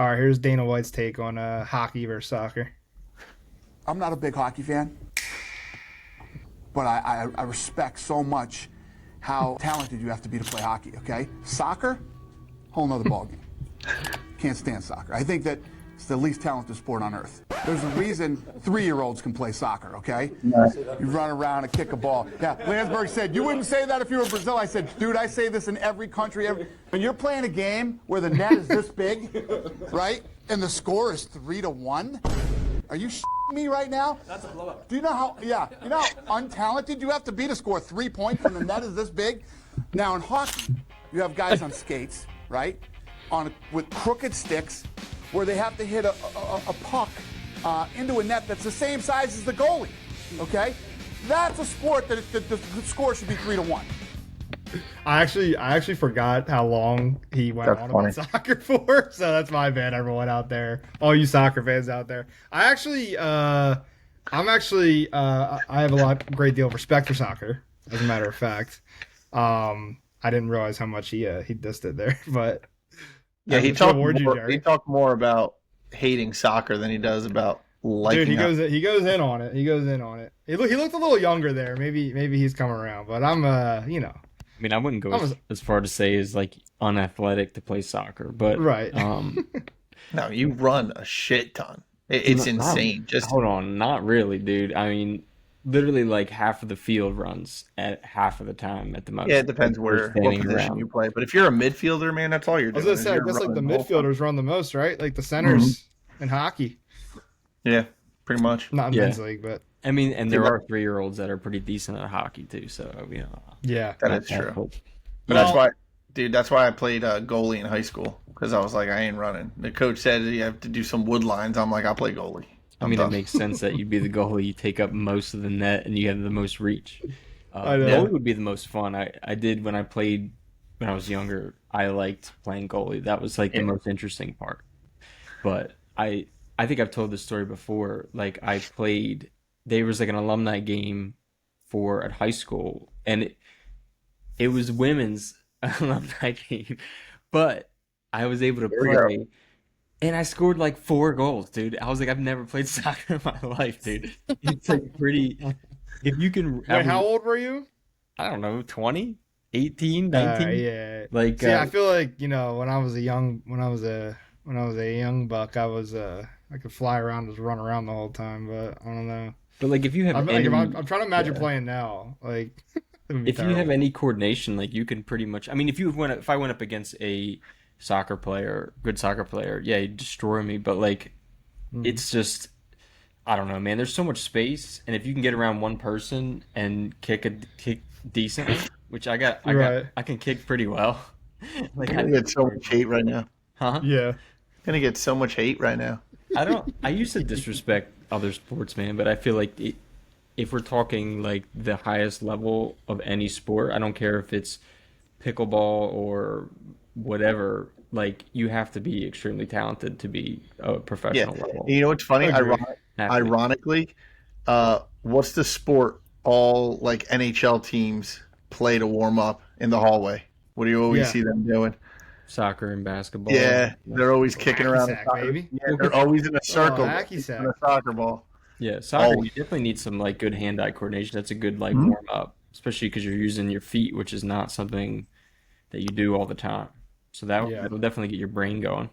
All right, here's Dana White's take on hockey versus soccer. I'm not a big hockey fan, but I respect so much how talented you have to be to play hockey, okay? Soccer, whole nother ballgame. Can't stand soccer. I think that it's the least talented sport on earth. There's a reason 3-year-olds can play soccer, okay? You run around and kick a ball. Yeah, Landsberg said, you wouldn't say that if you were Brazil. I said, dude, I say this in every country. When you're playing a game where the net is this big, right, and the score is 3-1, are you me right now? That's a blowout. Do you know how, you know how untalented you have to be to score 3 points when the net is this big? Now in hockey, you have guys on skates, right, with crooked sticks, where they have to hit a puck into a net that's the same size as the goalie, okay? That's a sport that the score should be 3-1. I actually forgot how long he went on about soccer for, so that's my bad, everyone out there, all you soccer fans out there. I have a great deal of respect for soccer, as a matter of fact. I didn't realize how much he dissed it there, but yeah, he talked more about hating soccer than he does about liking. Dude, he goes in on it. He looked a little younger there. Maybe he's coming around, but I'm I mean, I wouldn't go as far to say as like unathletic to play soccer, but right. No, you run a shit ton. It's insane. Hold on, not really, dude. I mean, literally like half of the field runs at half of the time at the most. Yeah, it depends what position you play. But if you're a midfielder, man, that's all you're doing. I was gonna say, that's like the midfielders run the most, right? Like the centers in hockey. Yeah, pretty much. Not in men's league, but I mean, and there are 3-year-olds that are pretty decent at hockey too. So yeah, that is true. But that's why I played goalie in high school, because I was like, I ain't running. The coach said you have to do some wood lines. I'm like, I'll play goalie. It makes sense that you'd be the goalie. You take up most of the net and you have the most reach. Goalie would be the most fun. I did when I played when I was younger. I liked playing goalie. That was like the most interesting part. But I think I've told this story before. Like I played. There was like an alumni game at high school, and it was women's alumni game, but I was able to play. And I scored like 4 goals, dude. I was like, I've never played soccer in my life, dude. It's like pretty. If you can. Wait, how old were you? I don't know, 20, 18, 19. Yeah. Like, I feel like when I was a young buck, I could fly around, just run around the whole time. But I don't know. But like, if you have, I'm trying to imagine playing now. Like, if you have any coordination, like you can pretty much. I mean, if I went up against a good soccer player, yeah, he'd destroy me. But like, it's just, I don't know, man. There's so much space, and if you can get around one person and kick decently, which I can kick pretty well. Like, I'm gonna get so much hate right now. Huh? Yeah. I'm gonna get so much hate right now. I used to disrespect other sports, man, but I feel like if we're talking like the highest level of any sport, I don't care if it's pickleball or whatever, like you have to be extremely talented to be a professional level. You know what's funny? Ironically, what's the sport all like NHL teams play to warm up in the hallway? What do you always see them doing? Soccer and basketball. Yeah, they're always kicking around. Baby. Yeah, they're always in a circle. Hacky sack. A soccer ball. Yeah, soccer. You definitely need some like good hand-eye coordination. That's a good like warm up, especially because you're using your feet, which is not something that you do all the time. So that'll definitely get your brain going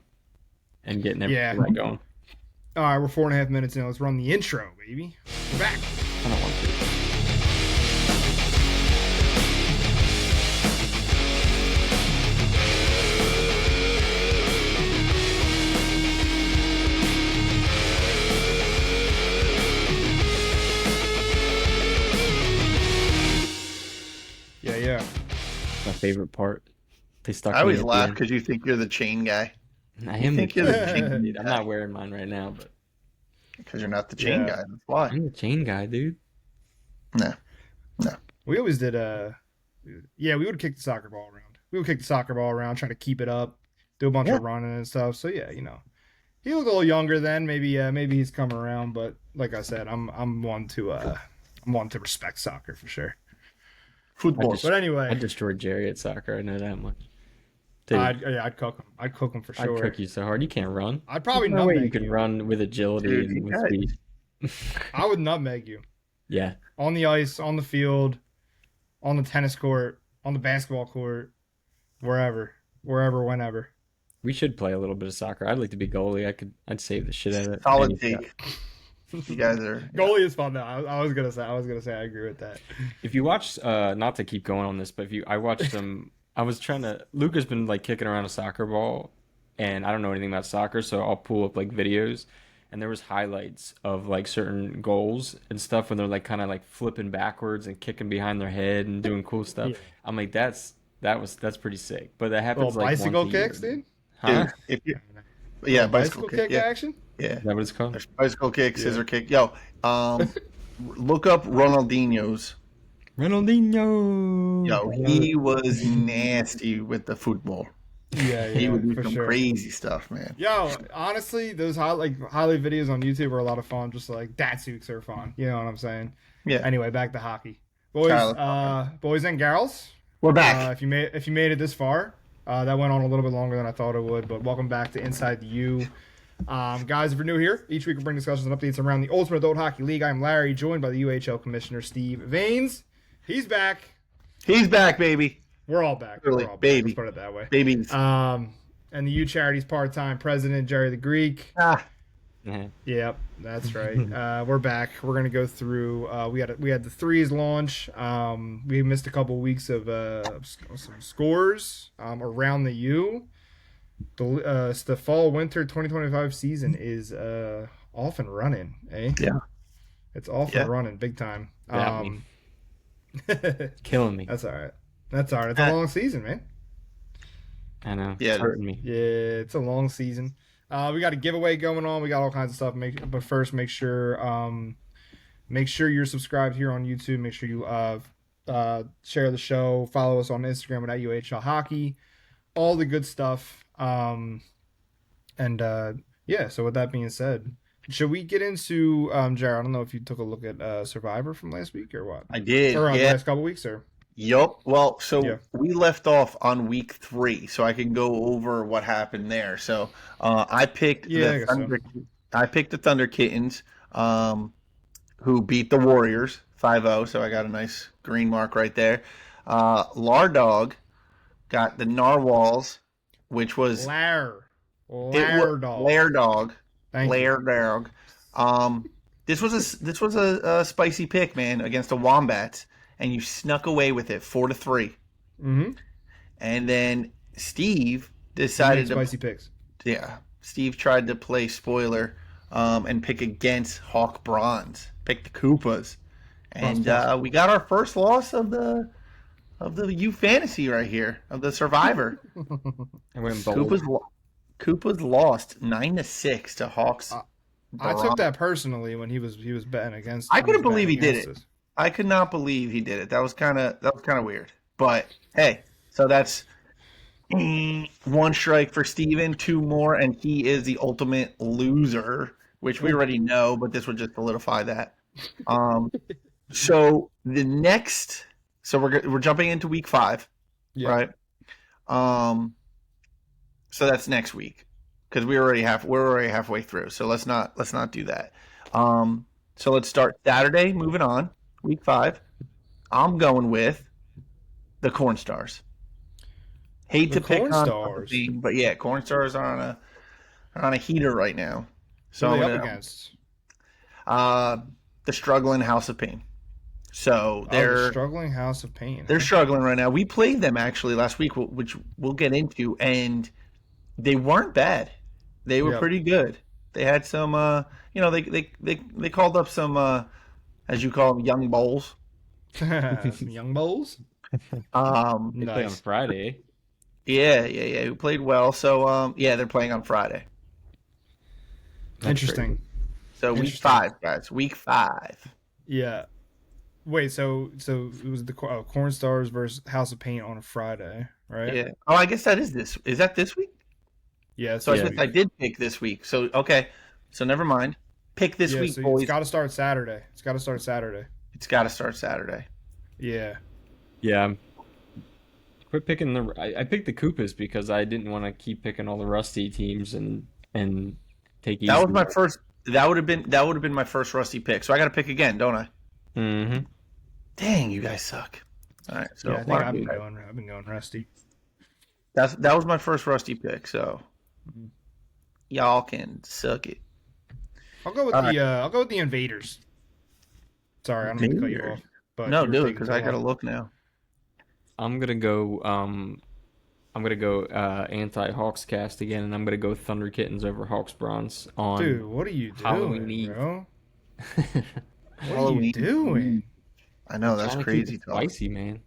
and getting everything going. All right, we're 4.5 minutes in. Let's run the intro, baby. We're back. I don't want to. Yeah. My favorite part. I always laugh because you think you're the chain guy. I am the chain guy, dude. I'm not wearing mine right now, but because you're not the chain guy. That's why. I'm the chain guy, dude. No. We always did. We would kick the soccer ball around. We would kick the soccer ball around, try to keep it up, do a bunch of running and stuff. So yeah, he looked a little younger then. Maybe he's coming around, but like I said, I'm one to respect soccer for sure. Football. But anyway, I destroyed Jerry at soccer. I know that much. I'd cook him. I'd cook him for sure. I'd cook you so hard. You can't run. I'd probably no way nutmeg you can run with agility Dude, and with speed. I would nutmeg you. Yeah. On the ice, on the field, on the tennis court, on the basketball court, wherever, whenever. We should play a little bit of soccer. I'd like to be goalie. I'd save the shit out of it. Solid take. You guys are goalie is fun though. I was gonna say I agree with that. If you watch, not to keep going on this, but I watched some. I was trying to. Luca's been like kicking around a soccer ball, and I don't know anything about soccer, so I'll pull up like videos, and there was highlights of like certain goals and stuff when they're like kind of like flipping backwards and kicking behind their head and doing cool stuff. Yeah. I'm like, that's pretty sick. But that happens like bicycle once kicks, a year. dude. Huh? Dude, bicycle kick yeah. action. Yeah, is that what it's called? There's bicycle kick, scissor kick. Yo, look up Ronaldinho's. Ronaldinho. Yo, he was nasty with the football. Yeah, he would do some crazy stuff, man. Yo, honestly, those highlight videos on YouTube are a lot of fun. Just like Datsukes are fun. You know what I'm saying? Yeah. Anyway, back to hockey, boys. Boys and girls, we're back. If you made it this far, that went on a little bit longer than I thought it would. But welcome back to Inside the U. Guys, if you're new here, each week we bring discussions and updates around the Ultimate Adult Hockey League. I'm Larry, joined by the UAHL Commissioner Steve Vanes. He's back. He's back, baby. We're all back. Really, we're all baby. Let's put it that way. Babies. And the U Charities part-time president, Jerry the Greek. Yep, that's right. We're back. We're gonna go through. We had the threes launch. We missed a couple weeks of some scores around the U. The fall/winter 2025 season is off and running, eh? Yeah, it's off and running big time. Killing me. That's all right. It's a long season, man. I know. Yeah, it's hurting me. Yeah, it's a long season. We got a giveaway going on. We got all kinds of stuff. But first, make sure you're subscribed here on YouTube. Make sure you share the show. Follow us on Instagram at UAHL Hockey. All the good stuff. So with that being said, should we get into Jared? I don't know if you took a look at Survivor from last week or what. I did. Or the last couple weeks, or. Yup. Well, we left off on week 3, so I can go over what happened there. So I picked I picked the Thunder Kittens, who beat the Warriors 5-0. So I got a nice green mark right there. Lardog got the Narwhals, which was Lardog. This was a spicy pick, man, against the Wombats. And you snuck away with it 4-3. Mm-hmm. And then Steve decided spicy picks. Yeah, Steve tried to play spoiler, and pick against Hawk Bronze. Pick the Koopas, and we got our first loss of the U Fantasy right here of the Survivor. Koopas lost 9-6 to Hawks. I took that personally when he was betting against. I couldn't believe he did it. I could not believe he did it. That was kind of weird. But hey, so that's 1 strike for Steven, 2 more, and he is the ultimate loser, which we already know, but this would just solidify that. So the next, we're jumping into week 5, right? So that's next week because we're already halfway through. So let's not do that. So let's start Saturday. Moving on. Week 5, I'm going with the Corn Stars. Hate to pick on the team, but yeah, Corn Stars are on a heater right now. So who are they up against? The struggling House of Pain. So they're the struggling House of Pain. They're struggling right now. We played them actually last week, which we'll get into, and they weren't bad. They were pretty good. They had some, they called up some. As you call them, young bowls. Young bowls? They play on Friday. Yeah. Who played well. So, they're playing on Friday. Interesting. So, week 5, guys. Week 5. Yeah. Wait, so it was the Corn Stars versus House of Pain on a Friday, right? Yeah. Oh, I guess that is this. Is that this week? Yeah. So, I guess I did pick this week. So, okay. So, never mind. Pick this week, so boys. It's got to start Saturday. It's got to start Saturday. Yeah. Yeah. Quit picking I picked the Koopas because I didn't want to keep picking all the Rusty teams and take easy. That was my first. That would have been my first Rusty pick. So I got to pick again, don't I? Mm-hmm. Dang, you guys suck. All right, so yeah, I think I've been going Rusty. That was my first Rusty pick. So y'all can suck it. I'll go with the Invaders. Sorry, I don't mean to cut you off. But no, do it because I gotta look now. I'm gonna go. Anti-Hawks cast again, and I'm gonna go Thunder Kittens over Hawks Bronze on. Dude, what are you doing, Halloween Eve, bro? What are you doing? I know that's crazy. Spicy, man.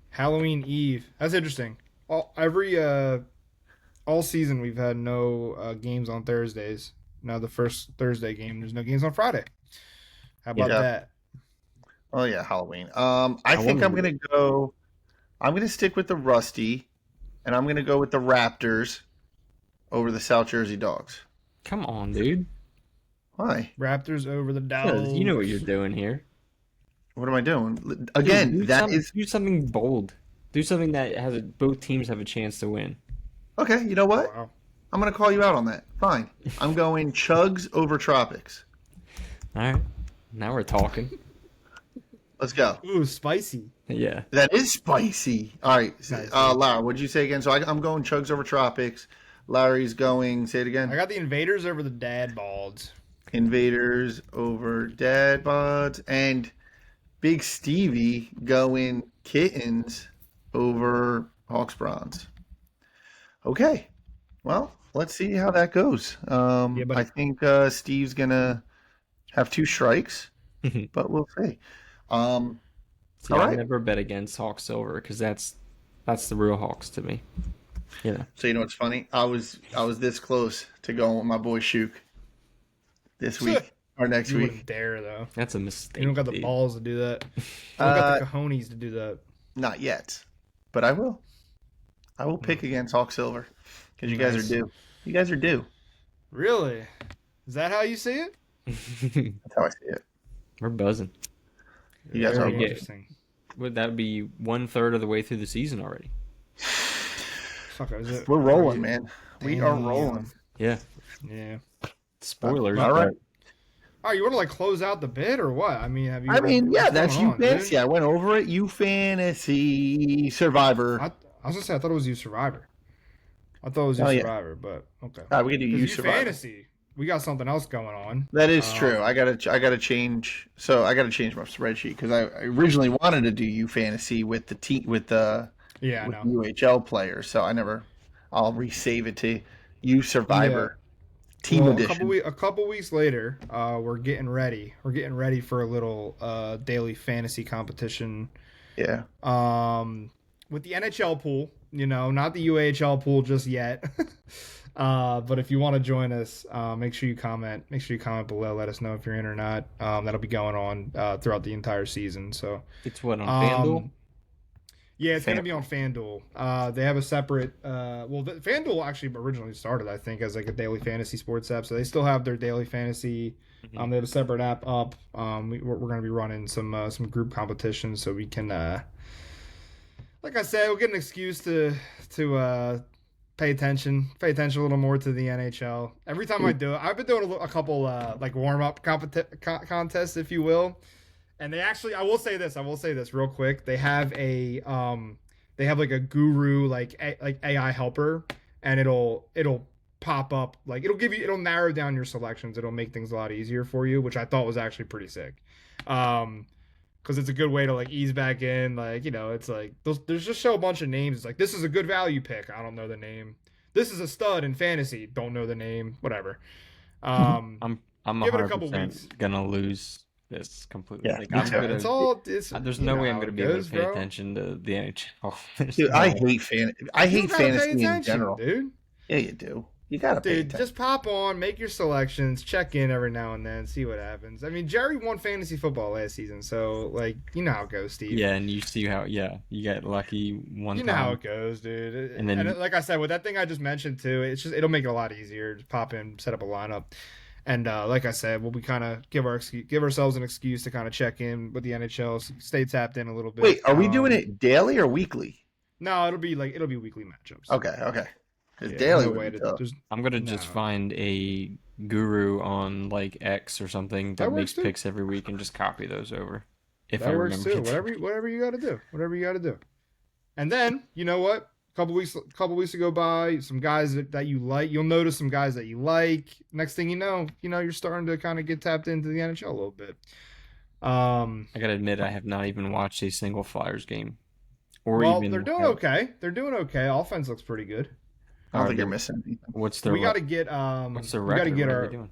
Halloween Eve. That's interesting. All season we've had no games on Thursdays. Now the first Thursday game, there's no games on Friday. How about that? Oh yeah, Halloween. I think I'm gonna stick with the Rusty, and I'm gonna go with the Raptors over the South Jersey Dogs. Come on, dude. Why? Raptors over the Dogs. You know what you're doing here. What am I doing? Again, do something bold. Do something that both teams have a chance to win. Okay, you know what? Wow. I'm gonna call you out on that. Fine. I'm going Chugs over Tropics. All right. Now we're talking. Let's go. Ooh, spicy. Yeah. That is spicy. All right. Nice. Lara, what'd you say again? So I'm going Chugs over Tropics. Larry's going, say it again. I got the Invaders over the Dad Balds. Invaders over Dad Bods. And Big Stevie going Kittens over Hawks Bronze. Okay. Well, let's see how that goes. I think Steve's going to have 2 strikes, but we'll see. All right. I never bet against Hawks Silver because that's the real Hawks to me. Yeah. So you know what's funny? I was this close to going with my boy Shook this week or next you week. Wouldn't dare though. That's a mistake. You don't got the balls to do that. You don't got the cojones to do that. Not yet, but I will. I will pick against Hawk Silver because you guys are due. You guys are due. Really? Is that how you see it? That's how I see it. We're buzzing. You guys are interesting. Would that be 1/3 of the way through the season already? Fuck, is it? We're rolling, man. We are rolling. Yeah. Yeah. Spoilers. All right. Oh, you want to close out the bid or what? I mean, that's you fantasy. I went over it. You fantasy Survivor. I was gonna say I thought it was you Survivor. I thought it was you Survivor, but okay. All right, we can do you Survivor. Fantasy. We got something else going on. That is true. I gotta change. So I gotta change my spreadsheet because I originally wanted to do you fantasy with the UHL players. So I'll resave it to you Survivor team edition. A couple weeks later, we're getting ready. We're getting ready for a little daily fantasy competition. Yeah. With the NHL pool, not the UAHL pool just yet. But if you want to join us, make sure you comment. Make sure you comment below. Let us know if you're in or not. That'll be going on throughout the entire season. So it's what on FanDuel. Yeah, it's going to be on FanDuel. They have a separate. FanDuel actually originally started, I think, as like a daily fantasy sports app. So they still have their daily fantasy. They have a separate app up. We're going to be running some group competitions so we can. Like I said, we'll get an excuse to pay attention a little more to the NHL. Every time I do it, I've been doing a couple like warm up contests, if you will. And they actually, I will say this real quick. They have like a guru like AI helper, and it'll pop up like it'll narrow down your selections. It'll make things a lot easier for you, which I thought was actually pretty sick. Because it's a good way to like ease back in, like it's like there's just a bunch of names. It's like this is a good value pick. I don't know the name. This is a stud in fantasy. Don't know the name. Whatever. I'm give it a couple weeks. Gonna lose this completely. Yeah, there's no way I'm gonna be able to pay attention to the NHL. Dude, I hate fantasy in general, dude. Yeah, you do. You gotta pay attention. Just pop on, make your selections, check in every now and then, see what happens. I mean, Jerry won fantasy football last season, so like you know how it goes, Steve. Yeah, and you see how you get lucky one time. You know how it goes, dude. And like I said, with that thing I just mentioned too, it'll make it a lot easier. Just pop in, set up a lineup, and like I said, we'll be kind of give ourselves an excuse to kind of check in with the NHL, stay tapped in a little bit. Wait, are we doing it daily or weekly? No, it'll be weekly matchups. Okay. Daily no way I'm gonna just find a guru on like X or something that makes picks every week and just copy those over. If that works too. Whatever you got to do. And then you know what? A couple weeks ago by some guys that you like. You'll notice some guys that you like. Next thing you know, you're starting to kind of get tapped into the NHL a little bit. I gotta admit, I have not even watched a single Flyers game. They're doing okay. They're doing okay. Offense looks pretty good. I don't think you're missing anything. What's their? We got to get. What's their record? We got to get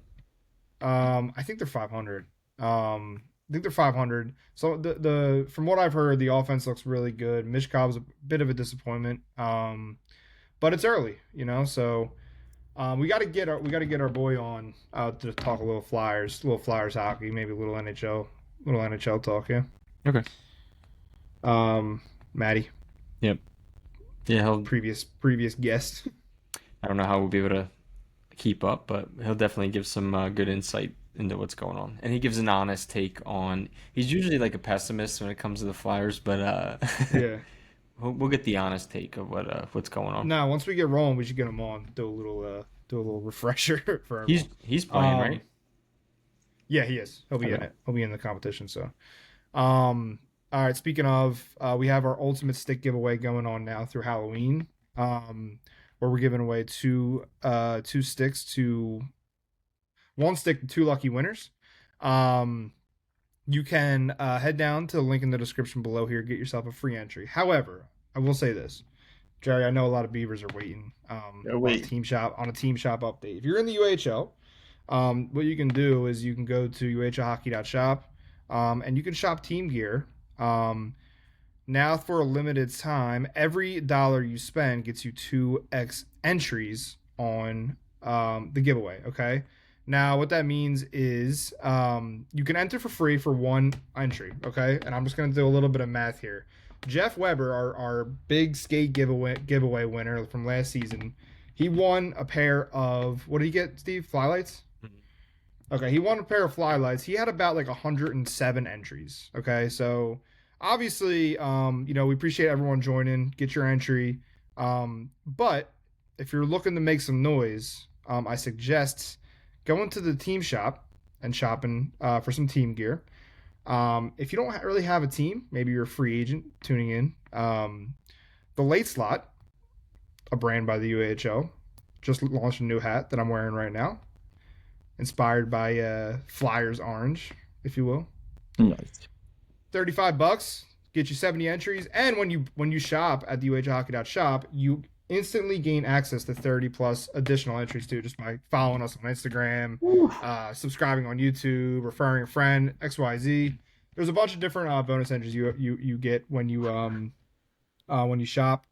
our. I think they're 500. I think they're 500. So the from what I've heard, the offense looks really good. Mishkov's a bit of a disappointment. But it's early, So, we got to get our boy on to talk a little Flyers hockey, maybe a little NHL talk. Yeah. Okay. Maddie. Yep. Yeah. Previous guest. I don't know how we'll be able to keep up, but he'll definitely give some good insight into what's going on, and he gives an honest take on. He's usually like a pessimist when it comes to the Flyers, but yeah, we'll get the honest take of what's going on. No, once we get rolling, we should get him on. Do a little refresher for everyone. He's playing, right? Yeah, he is. He'll be in it. He'll be in the competition. So, all right. Speaking of, we have our ultimate stick giveaway going on now through Halloween. Where we're giving away two sticks to. One stick to 2 lucky winners. You can head down to the link in the description below here, get yourself a free entry. However, I will say this, Jerry, I know a lot of Beavers are waiting on a team shop update. If you're in the UAHL, what you can do is you can go to UAHLHOCKEY.SHOP and you can shop team gear. Now for a limited time, every dollar you spend gets you 2x entries on the giveaway, okay? Now, what that means is you can enter for free for 1 entry, okay? And I'm just going to do a little bit of math here. Jeff Weber, our big skate giveaway winner from last season, he won a pair of, what did he get, Steve? Flylights? Mm-hmm. Okay, he won a pair of Flylights. He had about like 107 entries, okay? So, obviously, we appreciate everyone joining. Get your entry. But if you're looking to make some noise, I suggest going to the team shop and shopping for some team gear. If you don't really have a team, maybe you're a free agent tuning in. The Late Slot, a brand by the UAHL, just launched a new hat that I'm wearing right now, inspired by Flyers orange, if you will. Nice. $35, get you 70 entries, and when you shop at the UAHLHockey.shop, you instantly gain access to 30 plus additional entries too, just by following us on Instagram, subscribing on YouTube, referring a friend, XYZ. There's a bunch of different bonus entries you get when you shop.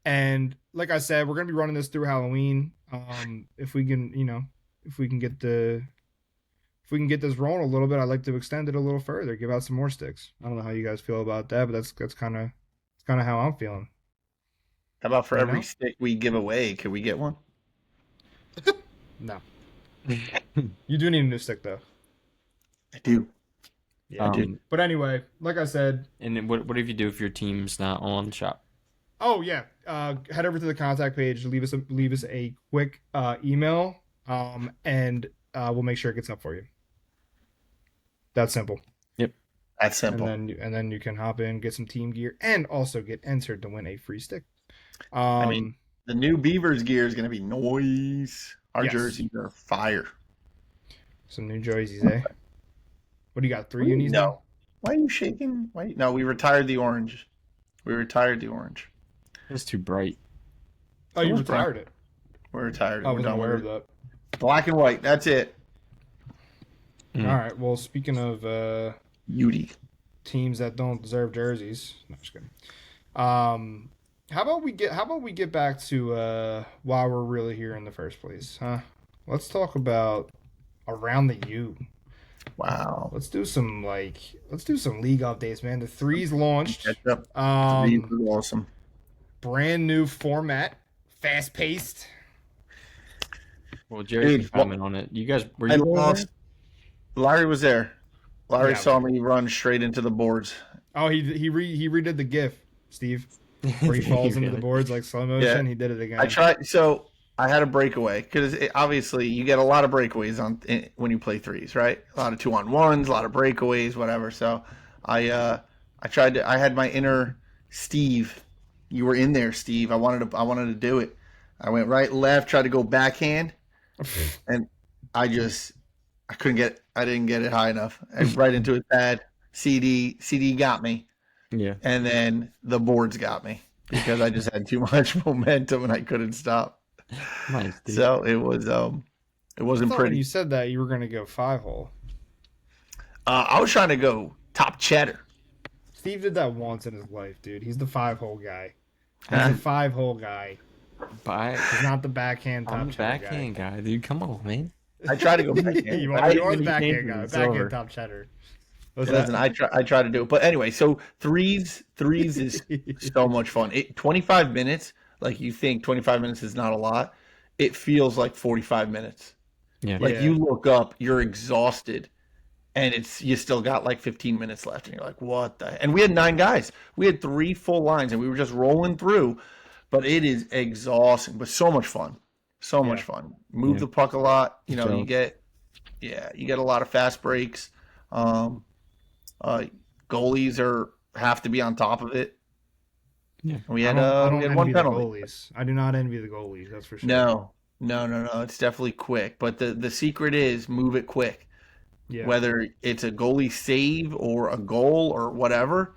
And like I said, we're gonna be running this through Halloween. If we can get this rolling a little bit, I'd like to extend it a little further, give out some more sticks. I don't know how you guys feel about that, but that's kind of how I'm feeling. How about for every stick we give away, could we get one? No. You do need a new stick, though. I do. Yeah, I do. But anyway, like I said. And then what if you do if your team's not on the shop? Oh, yeah. Head over to the contact page, leave us a quick email, and we'll make sure it gets up for you. That's simple. Yep. That's simple. And then you can hop in, get some team gear, and also get entered to win a free stick. The new Beavers gear is going to be noise. Our jerseys are fire. Some new jerseys, eh? What do you got? 3 unis now? Why are you shaking? No, we retired the orange. It's too bright. Oh, you retired it? We're retired. I wasn't aware of that. Black and white. That's it. All right. Well, speaking of teams that don't deserve jerseys, no, just kidding. How about we get back to why we're really here in the first place, huh? Let's talk about around the U. Wow. Let's do some league updates, man. The threes launched. Threes are awesome. Brand new format, fast paced. Well, Jerry can comment on it. You guys were you lost? Larry was there. Larry saw me run straight into the boards. Oh, he redid the GIF, Steve. where he falls into the boards like slow motion. He did it again. I tried. So I had a breakaway because obviously you get a lot of breakaways when you play threes, right? A lot of 2-on-1s, a lot of breakaways, whatever. So I tried to. I had my inner Steve. You were in there, Steve. I wanted to do it. I went right, left, tried to go backhand, and I couldn't get. I didn't get it high enough. Right into his pad. CD got me. Yeah. And then the boards got me because I just had too much momentum and I couldn't stop. Nice, dude. So it wasn't pretty. When you said that you were going to go 5-hole. I was trying to go top cheddar. Steve did that once in his life, dude. He's the 5-hole guy. He's the 5-hole guy. He's not the backhand top cheddar backhand guy, dude. Come on, man. I tried to go backhand. you are the backhand guy. Backhand top cheddar. Listen, I try to do it. But anyway, so threes is so much fun. 25 minutes, like you think 25 minutes is not a lot. It feels like 45 minutes. Yeah. Like you look up, you're exhausted, and you still got like 15 minutes left, and you're like, what the? And we had 9 guys. We had 3 full lines, and we were just rolling through. But it is exhausting, but so much fun. So much fun. Move the puck a lot. You know, you get a lot of fast breaks. Goalies have to be on top of it. Yeah, we had one penalty. Goalies. I do not envy the goalies. That's for sure. No. It's definitely quick, but the secret is move it quick. Yeah. Whether it's a goalie save or a goal or whatever,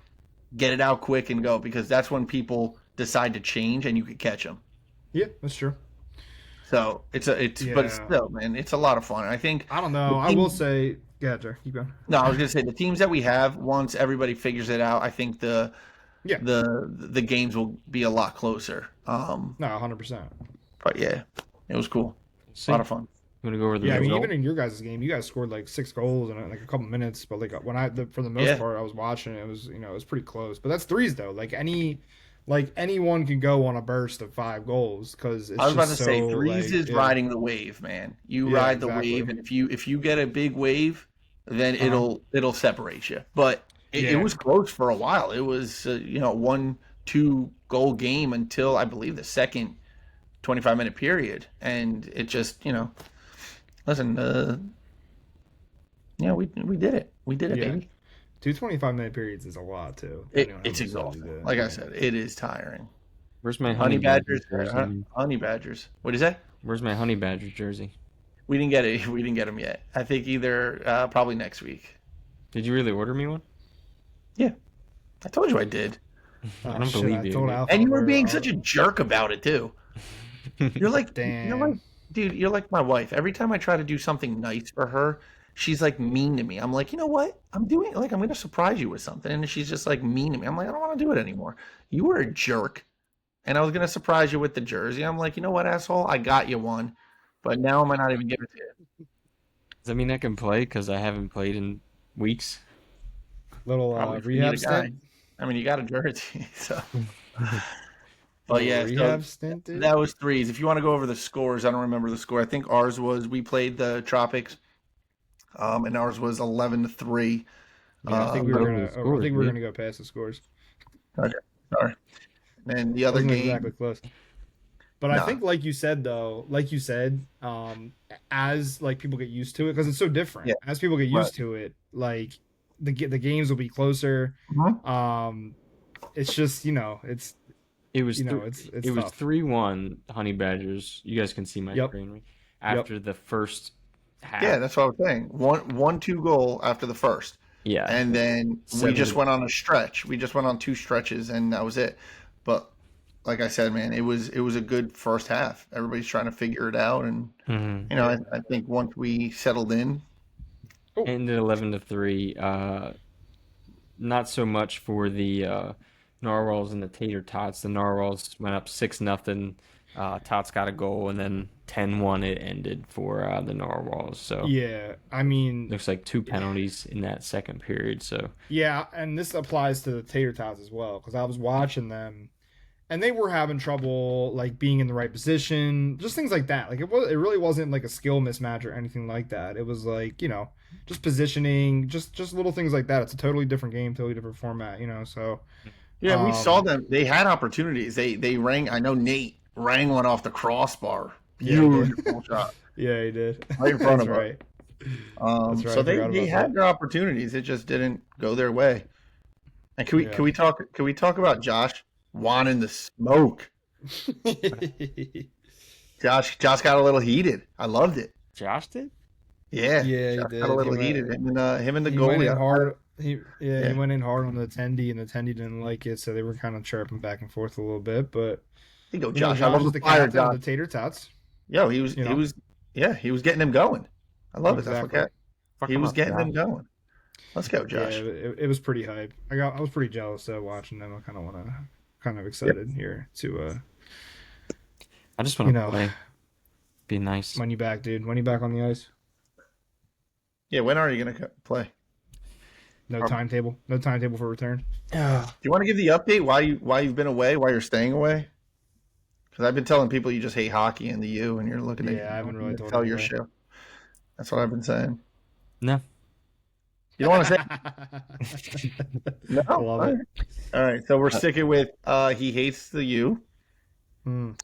get it out quick and go, because that's when people decide to change and you can catch them. Yeah, that's true. So but it's still, man, it's a lot of fun. I don't know. I will say. Yeah, Jer, keep going. No, I was gonna say the teams that we have, once everybody figures it out, I think the games will be a lot closer. No, 100%. But yeah, it was cool. A lot of fun. You want to go over the result? I mean, even in your guys' game, you guys scored like 6 goals in like a couple minutes. But like for the most part, I was watching. It was it was pretty close. But that's threes though. Like anyone can go on a burst of 5 goals because I was about to say threes is riding the wave, man. You ride the wave, and if you get a big wave, then it'll separate you. But it was close for a while. It was 1-2 goal game until I believe the second 25-minute period, and it just listen. We did it. We did it, baby. 2 25-minute periods is a lot too. It's exhausting. Like I said, it is tiring. Where's my honey badgers? Honey badgers. What is that? Where's my honey badger jersey? We didn't get it. We didn't get them yet. I think either probably next week. Did you really order me one? Yeah, I told you I did. I don't believe you. And you were being such a jerk about it too. You're like, damn. You're like my wife. Every time I try to do something nice for her, she's like mean to me. I'm like, you know what? I'm going to surprise you with something. And she's just like mean to me. I'm like, I don't want to do it anymore. You were a jerk. And I was going to surprise you with the jersey. I'm like, you know what, asshole? I got you one. But now I might not even give it to you. Does that mean I can play? Because I haven't played in weeks. Little rehab stint. I mean, you got a jersey. So. But yeah, rehab stint, dude? That was threes. If you want to go over the scores, I don't remember the score. I think ours was, we played the Tropics. And ours was 11-3. Yeah, I think we were gonna go past the scores. Okay, sorry. And the other game exactly close. But I think, like you said, as like people get used to it, because it's so different. Yeah. As people get used to it, like the games will be closer. Mm-hmm. It's just it was it was 3-1 Honey Badgers. You guys can see my screen after the first half. Yeah, that's what I was saying. 1-2 goal after the first. Yeah. And then we just went on a stretch. We just went on 2 stretches, and that was it. But like I said, man, it was a good first half. Everybody's trying to figure it out, and I think once we settled in, ended 11-3. Not so much for the Narwhals and the Tater Tots. The Narwhals went up 6-0. Tots got a goal, and then 10-1 it ended for the Narwhals. So yeah, I mean, looks like 2 penalties in that second period. So yeah, and this applies to the Tater Tots as well, because I was watching them, and they were having trouble like being in the right position, just things like that. Like it really wasn't like a skill mismatch or anything like that. It was like just positioning, just little things like that. It's a totally different game, totally different format, So Yeah, we saw them. They had opportunities. They rang. I know Nate rang one off the crossbar. Beautiful shot. Yeah, he did. Right in front of right. us. That's right. So they had their opportunities. It just didn't go their way. And can we talk about Josh wanting the smoke? Josh got a little heated. I loved it. Josh did? Yeah, he Josh did. got a little heated. Him and the he goalie. Went in hard. He went in hard on the attendee, and the attendee didn't like it, so they were kind of chirping back and forth a little bit. But you go, Josh. I love the captain of the Tater Tots. Yo, he was getting him going. I love it. That's what he was getting them going. Let's go, Josh. Yeah, it was pretty hype. I was pretty jealous watching them. I kind of excited here to. I just want to play. Be nice. When you back, dude? When you back on the ice? Yeah, when are you gonna play? No timetable. No timetable for return. Do you want to give the update why you've been away? Why you're staying away? Because I've been telling people you just hate hockey in the U, and you're looking at. I haven't really tell your show. That's what I've been saying. No. You don't want to say? No. Love it. All right, so we're sticking with he hates the U. And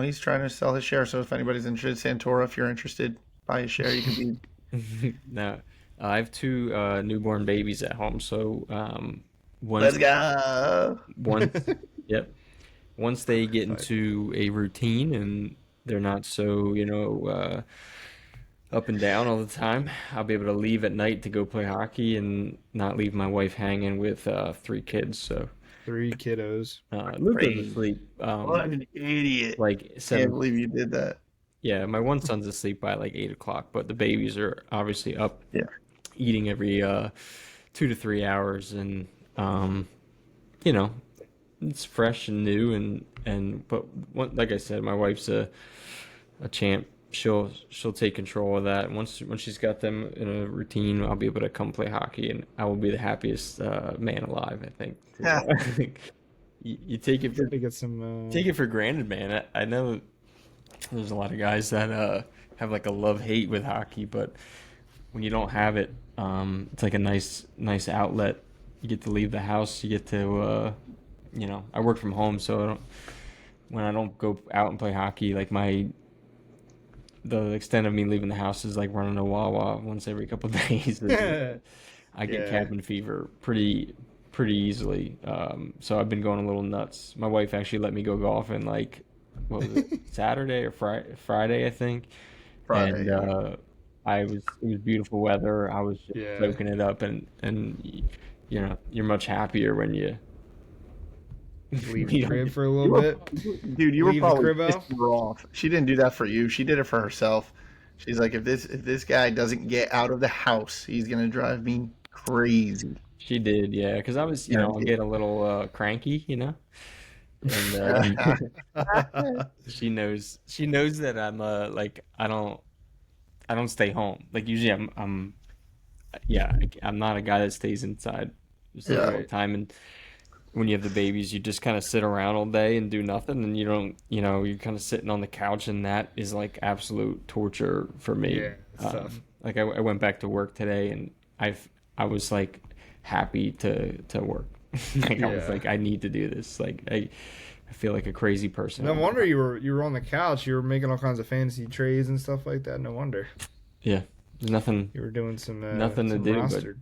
he's trying to sell his share. So if anybody's interested, Santora, if you're interested, buy his share. You can be. No, I have 2 newborn babies at home. So let's go. Yep. Once they get into a routine and they're not so up and down all the time, I'll be able to leave at night to go play hockey and not leave my wife hanging with 3 kids. So. 3 kiddos. Luke goes to sleep. What an idiot! Like 7. Can't believe you did that. Yeah, my one son's asleep by like 8 o'clock, but the babies are obviously up. Yeah. Eating every 2 to 3 hours, and it's fresh and new, but like I said, my wife's a champ. She'll take control of that. Once she's got them in a routine, I'll be able to come play hockey, and I will be the happiest man alive. I think. I think you take it for granted, man. I know there's a lot of guys that have like a love-hate with hockey, but when you don't have it, it's like a nice outlet. You get to leave the house. You get to I work from home, so when I don't go out and play hockey, like the extent of me leaving the house is like running a Wawa once every couple of days. I get cabin fever pretty easily. So I've been going a little nuts. My wife actually let me go golfing like, what was it, Saturday or Friday, I think. Friday. And it was beautiful weather. I was just soaking it up, and you're much happier when you leave the crib for a little bit. Dude, you were probably pissed her off. She didn't do that for you. She did it for herself. She's like, if this guy doesn't get out of the house, he's gonna drive me crazy. She did, yeah, because I was, getting a little cranky, and she knows that I'm like I don't stay home. Like usually I'm not a guy that stays inside all the time, and when you have the babies, you just kind of sit around all day and do nothing, and you don't, you're kind of sitting on the couch, and that is like absolute torture for me. Yeah, like I went back to work today, and I was like happy to work. I was like, I need to do this. Like I feel like a crazy person. No wonder you were on the couch. You were making all kinds of fantasy trades and stuff like that. No wonder. Yeah, nothing. You were doing some nothing to do, roster,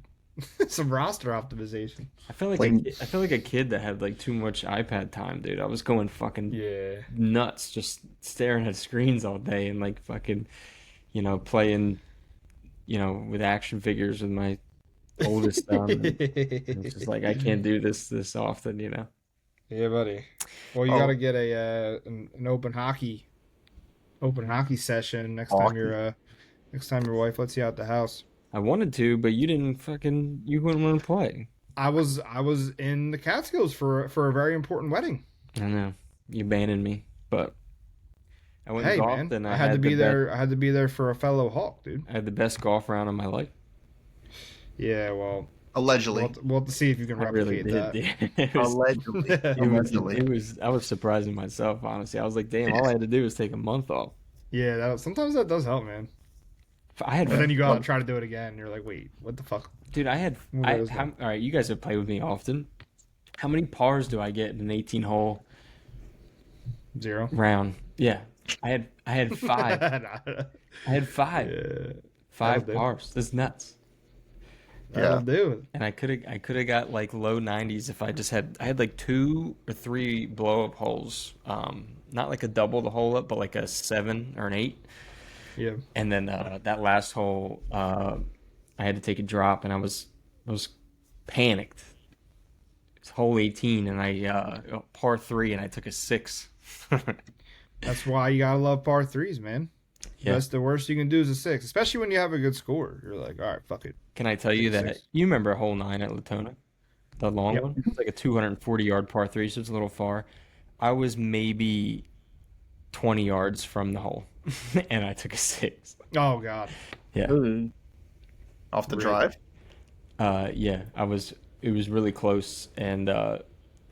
some roster optimization. I feel like a kid that had like too much iPad time, dude. I was going fucking nuts, just staring at screens all day and like fucking, playing, with action figures with my oldest son. It's just like I can't do this often, Yeah, buddy. Well, you got to get an open hockey session next time your wife lets you out the house. I wanted to, but you wouldn't want to play. I was in the Catskills for a very important wedding. I know you abandoned me, but I went and golfed, and I had to be there. I had to be there for a fellow Hawk, dude. I had the best golf round of my life. Yeah, well, allegedly, we'll have to see if you can replicate that. Yeah. Allegedly, I was surprising myself, honestly. I was like, damn, all I had to do was take a month off. Yeah, sometimes that does help, man. And then you go out and try to do it again, and you're like, wait, what the fuck? Dude, all right, you guys have played with me often. How many pars do I get in an 18-hole 0 round? Yeah, I had 5. I had 5. Yeah, 5 pars. That's nuts. That'll do. And I could have got like low 90s if I had like 2 or 3 blow up holes. Not like a double the hole up, but like a 7 or an 8. Yeah. And then that last hole, I had to take a drop, and I was panicked. It's hole 18, and I par 3, and I took a 6. That's why you gotta love par 3s, man. Yeah. That's the worst you can do is a 6, especially when you have a good score. You're like, all right, fuck it. Can I tell you that 6. You remember hole 9 at Latona, the long one? It's like a 240-yard par 3, so it's a little far. I was maybe 20 yards from the hole, and I took a 6. Oh God. Yeah. Ooh. Off the drive. Yeah. It was really close, and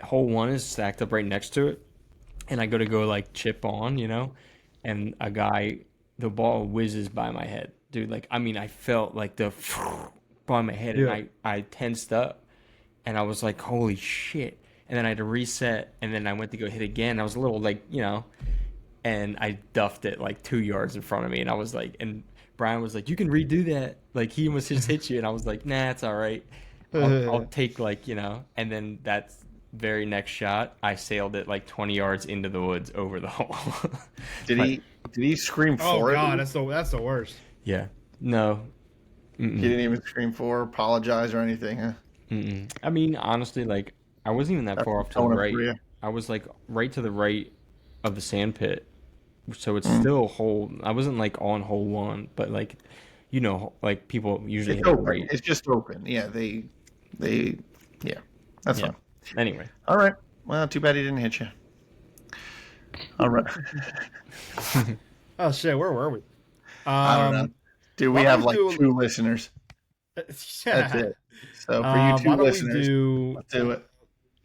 hole 1 is stacked up right next to it, and I go like chip on, and the ball whizzes by my head, dude. Like, I mean, I felt like the by my head, and I tensed up, and I was like, holy shit. And then I had to reset, and then I went to go hit again. I was a little like, and I duffed it like 2 yards in front of me, and I was like, and Brian was like, you can redo that. Like, he almost just hit you, and I was like, nah, it's all right. I'll take and then that very next shot, I sailed it like 20 yards into the woods over the hole. Did he scream for it? Oh God, that's the worst. Yeah. No. Mm-mm. He didn't even scream for, apologize or anything, huh? Mm-mm. I mean, honestly, like, I wasn't even that far off to the right. I was like right to the right of the sand pit. So it's still hole. I wasn't like on hole 1, but like, like people usually hit open. Right. It's just open. Yeah, that's fine. Anyway. All right. Well, too bad he didn't hit you. All right. Oh shit, where were we? I don't know. Dude, we have like 2 listeners. That's it. So for you 2 listeners, let's do it.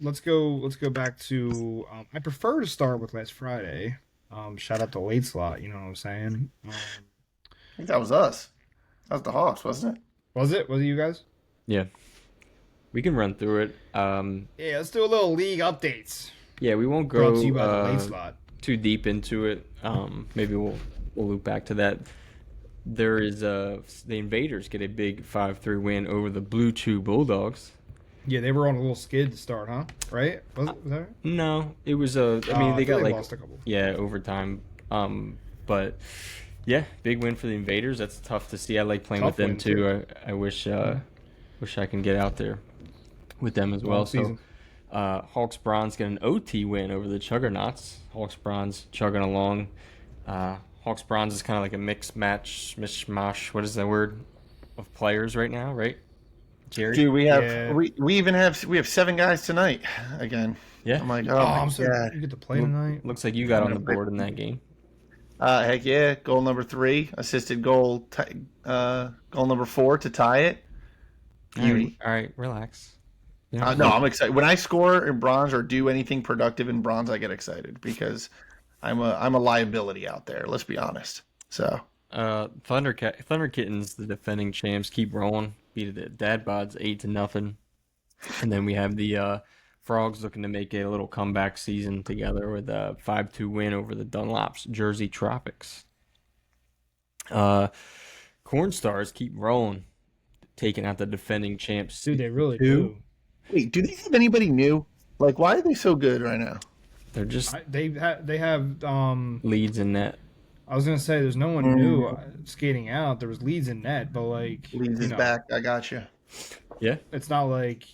Let's go back to. I prefer to start with last Friday. Shout out to Late Slot. You know what I'm saying? I think that was us. That was the Hawks, wasn't it? Was it you guys? Yeah. We can run through it. Yeah, let's do a little league updates. Yeah, we won't go too deep into it. Maybe we'll loop back to that. There is the Invaders get a big 5-3 win over the Blue Chew Bulldogs. Yeah, they were on a little skid to start, huh? Right? Was that right? No, it was I mean, they got like lost a couple. Yeah, overtime. But yeah, big win for the Invaders. That's tough to see. I like playing with them too. I wish I can get out there with them as well. So Hawks Bronze get an OT win over the Chuggernauts. Hawks Bronze chugging along. Hawks Bronze is kind of like a mishmash. What is that word? Of players right now, right? Jerry? Dude, we have 7 guys tonight again. Yeah. I'm like, I'm so glad you get to play tonight. Looks like you got on the board in that game. Heck yeah! Goal number 3, assisted goal. Goal number 4 to tie it. All right, relax. Yeah. No, I'm excited. When I score in bronze or do anything productive in bronze, I get excited because I'm a liability out there. Let's be honest. So, Thunder Kittens, the defending champs, keep rolling. Beat the Dad Bods 8-0, and then we have the Frogs looking to make a little comeback season together with a 5-2 win over the Dunlops Jersey Tropics. Corn Stars keep rolling, taking out the defending champs. Dude, they really do. Wait, do they have anybody new? Like, why are they so good right now? They're just they have leads in net. I was gonna say there's no one new skating out. There was Leeds in net, but like Leeds is back. I got you. Yeah, it's not like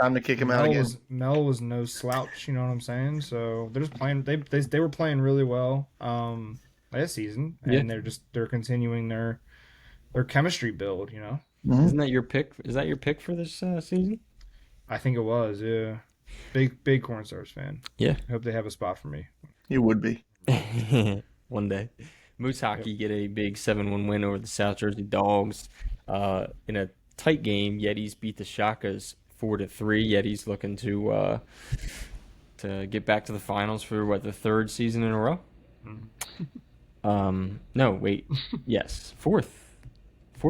time to kick him out again. Mel was no slouch. You know what I'm saying? So they're just playing. They were playing really well last season, and they're continuing their chemistry build. Mm-hmm. Isn't that your pick? Is that your pick for this season? I think it was. Yeah, big Corn Stars fan. Yeah, I hope they have a spot for me. You would be one day. Moose Hockey get a big 7-1 win over the South Jersey Dogs in a tight game. Yetis beat the Shakas 4-3. Yetis looking to get back to the finals for the 3rd season in a row. No, wait, yes, fourth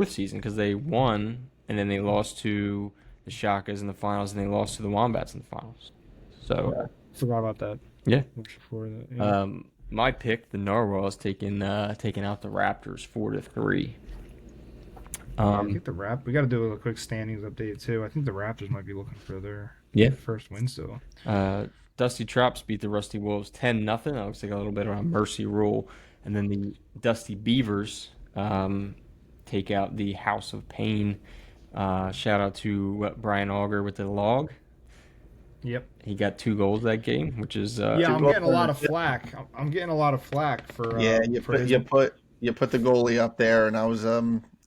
season because they won and then they lost to the Shakas in the finals and they lost to the Wombats in the finals. So forgot about that. Yeah. Before that, yeah. My pick, the Narwhals, taking out the Raptors 4-3. I think we got to do a quick standings update too. I think the Raptors might be looking for their first win still. Dusty Trops beat the Rusty Wolves 10-0. That looks like a little bit of a mercy rule. And then the Dusty Beavers take out the House of Pain. Shout out to Brian Auger with the log. Yep. He got 2 goals that game, which is I'm getting a lot of flack. I'm getting a lot of flack for you put the goalie up there, and I was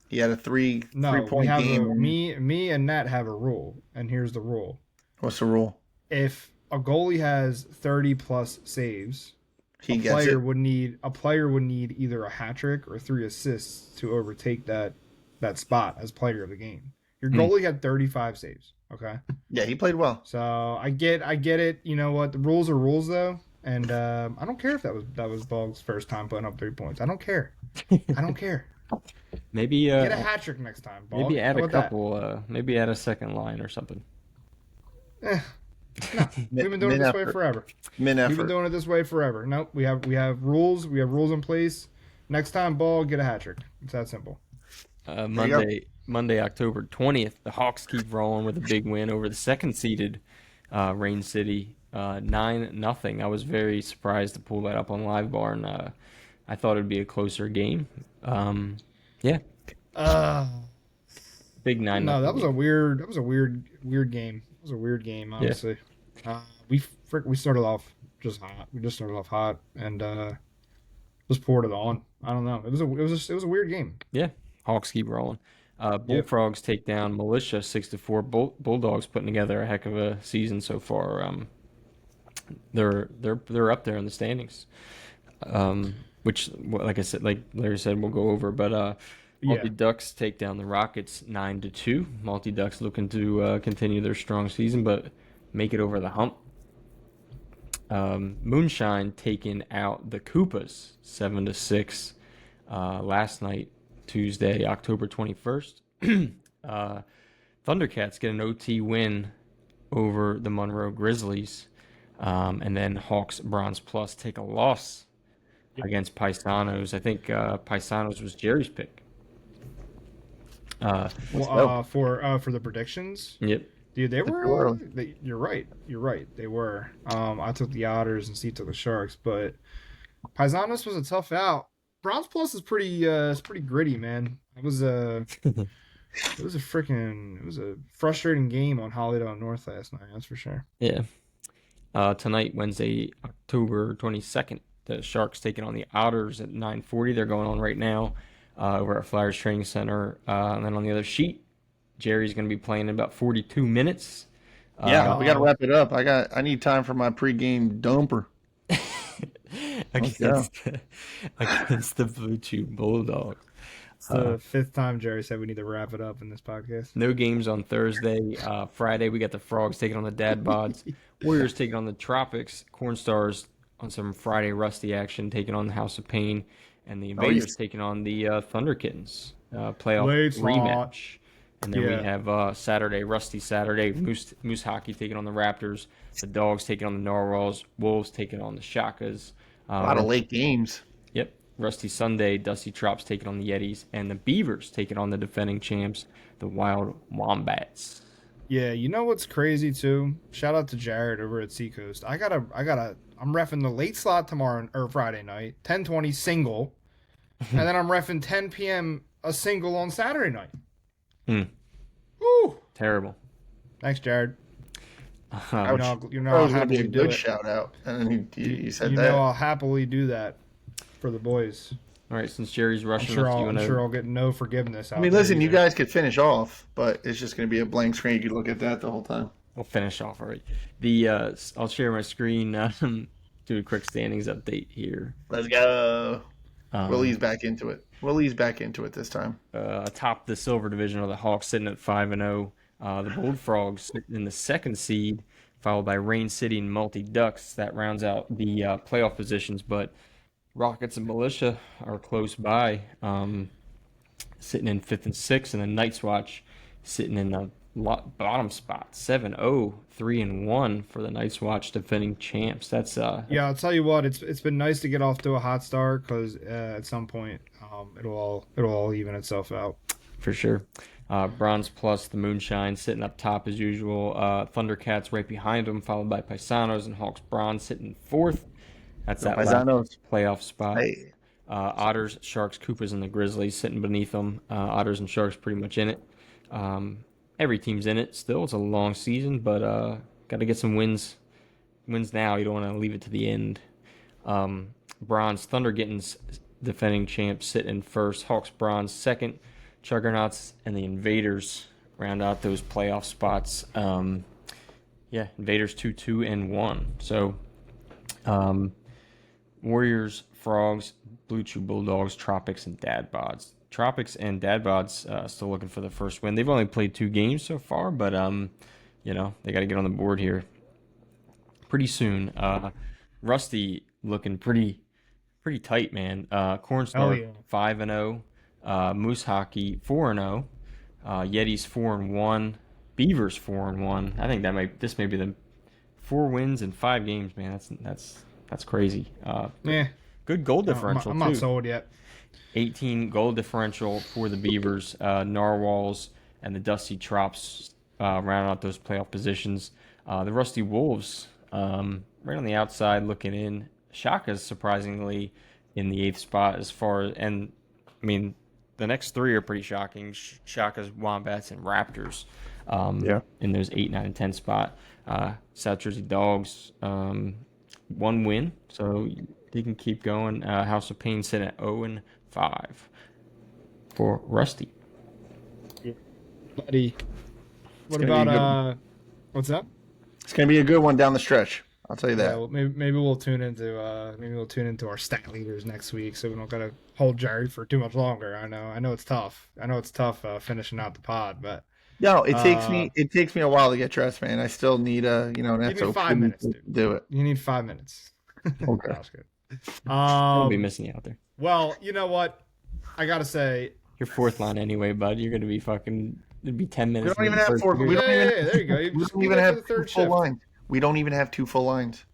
he had a 3-point game. Me and Nat have a rule, and here's the rule. What's the rule? If a goalie has 30 plus saves, a player would need either a hat trick or 3 assists to overtake that spot as player of the game. Your goalie had 35 saves. Okay. Yeah, he played well. So I get it. You know what? The rules are rules, though, and I don't care if that was Bog's first time putting up 3 points. I don't care. I don't care. Maybe get a hat trick next time, Bog. Maybe add a couple. Maybe add a second line or something. No, we've been doing it this way forever. We've been doing it this way forever. Nope, we have rules. We have rules in place. Next time, Bog, get a hat trick. It's that simple. Monday, October 20th, the Hawks keep rolling with a big win over the second-seeded Rain City, 9-0. I was very surprised to pull that up on Live Bar, and I thought it'd be a closer game. Yeah. Big 9-0. No, that was a weird game. It was a weird game, honestly. Yeah. We started off just hot. We just started off hot and just poured it on. I don't know. It was a weird game. Yeah. Hawks keep rolling. Bullfrogs take down Militia 6-4. Bulldogs putting together a heck of a season so far. They're up there in the standings, which, like I said, like Larry said, we'll go over. But Multi Ducks take down the Rockets 9-2. Multi Ducks looking to continue their strong season, but make it over the hump. Moonshine taking out the Koopas 7-6 last night. Tuesday, October 21st. Thundercats get an OT win over the Monroe Grizzlies. And then Hawks Bronze Plus take a loss against Paisanos. I think Paisanos was Jerry's pick. For the predictions? Yep. Dude, they were. You're right. They were. I took the Otters and Steve took the Sharks, but Paisanos was a tough out. Bronze Plus is pretty gritty, man. It was a frustrating game on Hollywood North last night. That's for sure. Yeah. Tonight, Wednesday, October 22nd, the Sharks taking on the Otters at 9:40. They're going on right now over at Flyers Training Center. And then on the other sheet, Jerry's going to be playing in about 42 minutes. We got to wrap it up. I need time for my pregame dumper. against the Blue Chew Bulldogs. It's the 5th time Jerry said we need to wrap it up in this podcast. No games on Thursday. Friday, we got the Frogs taking on the Dad Bods. Warriors taking on the Tropics. Cornstars on some Friday Rusty action, taking on the House of Pain. And the Invaders taking on the Thunder Kittens. Playoff rematch. And then we have Saturday, Rusty Saturday. Moose Hockey taking on the Raptors. The Dogs taking on the Narwhals. Wolves taking on the Shakas. A lot of late games. Yep. Rusty Sunday, Dusty Trops taking on the Yetis, and the Beavers taking on the defending champs, the Wild Wombats. Yeah, you know what's crazy too? Shout out to Jared over at Seacoast. I'm reffing the late slot tomorrow or Friday night, 10:20 single, and then I'm reffing 10 p.m. a single on Saturday night. Woo! Terrible. Thanks, Jared. You know how happily do it. Shout out, and he said that. I'll happily do that for the boys. All right, since Jerry's rushing, I'm sure I'll get no forgiveness. Listen, you guys could finish off, but it's just going to be a blank screen. You could look at that the whole time. We'll finish off, all right. I'll share my screen. Do a quick standings update here. Let's go. Willie's back into it. Willie's back into it this time. Atop the silver division are the Hawks sitting at 5-0. The Bullfrogs in the 2nd seed, followed by Rain City and Multi Ducks. That rounds out the playoff positions, but Rockets and Militia are close by, sitting in 5th and 6th, and then Night's Watch sitting in bottom spot, 7-0, 3-1 for the Night's Watch defending champs. That's yeah. I'll tell you what, it's been nice to get off to a hot start because at some point it'll all even itself out. For sure. Bronze Plus, the Moonshine sitting up top as usual. Thundercats right behind them, followed by Paisanos and Hawks Bronze sitting fourth. That's that last playoff spot. Hey. Otters, Sharks, Koopas, and the Grizzlies sitting beneath them. Otters and Sharks pretty much in it. Every team's in it still. It's a long season, but got to get some wins now. You don't want to leave it to the end. Bronze, Thunder Gittins, defending champs, sit in first. Hawks Bronze second. Juggernauts and the Invaders round out those playoff spots. Invaders 2-2-1. So Warriors, Frogs, Blue Chew Bulldogs, Tropics, and Dad Bods. Tropics and Dad Bods still looking for the first win. They've only played 2 games so far, but they got to get on the board here pretty soon. Rusty looking pretty tight, man. Cornstar 5-0, Moose Hockey 4-0, Yetis 4-1, Beavers 4-1. I think this may be the 4 wins in 5 games, man. That's crazy. Good goal differential. I'm not sold yet. 18 goal differential for the Beavers. Narwhals and the Dusty Trops round out those playoff positions. The Rusty Wolves right on the outside looking in. Shaka's surprisingly in the 8th spot the next 3 are pretty shocking. Shaka's, Wombats, and Raptors in those 8, 9, and 10 spot. South Jersey Dogs, 1 win, so they can keep going. House of Pain sitting at 0-5 for Rusty. Buddy, what about what's up? It's gonna be a good one down the stretch. I'll tell you that. Yeah, well, maybe we'll tune into our stat leaders next week, so we don't gotta hold Jerry for too much longer. I know it's tough. Finishing out the pod, but it takes me a while to get dressed, man. I still need an need 5 minutes, dude. Do it. You need 5 minutes. Okay. That's good. I'll be missing you out there. Well, you know what? I gotta say, your 4th line anyway, bud. You're gonna be fucking. It'd be 10 minutes. We don't even have 4. There you go. We don't even have 2 full lines. We don't even have 2 full lines.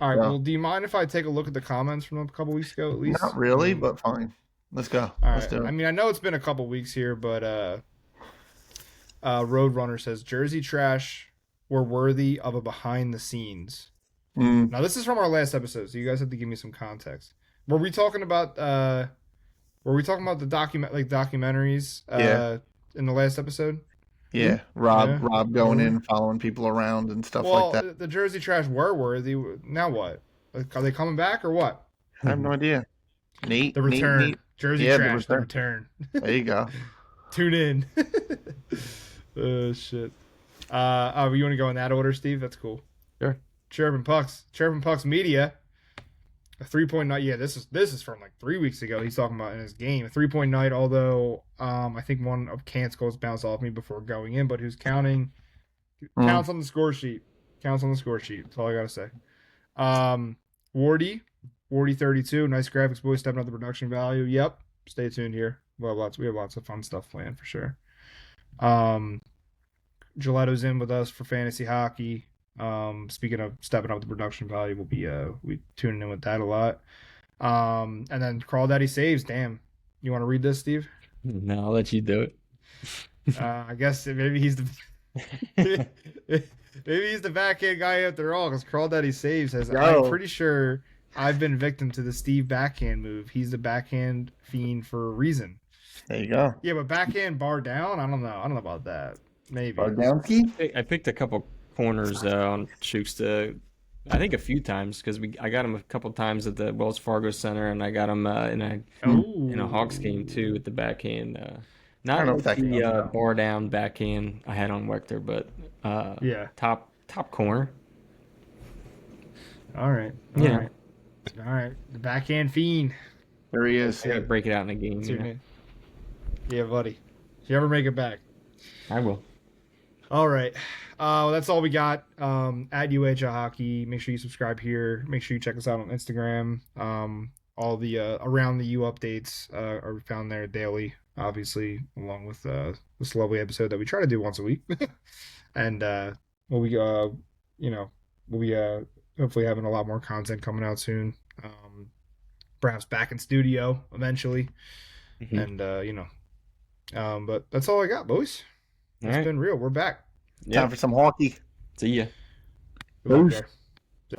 All right. Well, do you mind if I take a look at the comments from a couple weeks ago at least? Not really, but fine. Let's go. Let's do it. I mean, I know it's been a couple weeks here, but Roadrunner says Jersey Trash were worthy of a behind the scenes. Now this is from our last episode, so you guys have to give me some context. Were we talking about the documentaries in the last episode? Yeah, Rob going in and following people around and stuff like that. The Jersey Trash were worthy. Now what? Are they coming back or what? I have no idea. The return. Jersey Trash, the return. There you go. Tune in. Oh, shit. You want to go in that order, Steve? That's cool. Sure. Chirpin Pucks Media. A 3-point night. Yeah, this is from like 3 weeks ago. He's talking about in his game. A 3-point night, although I think one of Kant's goals bounced off me before going in, but who's counting? Counts on the score sheet. That's all I gotta say. Wardy 32. Nice graphics, boys. Stepping up the production value. Yep. Stay tuned here. We have lots of fun stuff planned for sure. Gilletto's in with us for fantasy hockey. Speaking of stepping up the production value, we'll be tuning in with that a lot. And then Crawdaddy saves. Damn, you want to read this, Steve? No, I'll let you do it. I guess maybe he's the backhand guy after all, because Crawdaddy saves says I'm pretty sure I've been victim to the Steve backhand move. He's the backhand fiend for a reason. There you go. Yeah, but backhand bar down, I don't know about that. Maybe bar down key. I picked a couple corners on Shooks I think a few times because I got him a couple times at the Wells Fargo Center, and I got him in a Hawks game too with the backhand. Not the bar down backhand I had on Wechter, but top corner. All right. All right. The backhand fiend. There he is. I gotta break it out in a game. Yeah, buddy. If you ever make it back, I will. All right. That's all we got. At UAHL Hockey. Make sure you subscribe here. Make sure you check us out on Instagram. All the around the U updates are found there daily. obviously, along with this lovely episode that we try to do once a week. And we'll be we'll be hopefully having a lot more content coming out soon. Perhaps back in studio eventually. And but that's all I got, boys. It's been real. We're back. Time for some hockey. See ya. Good luck,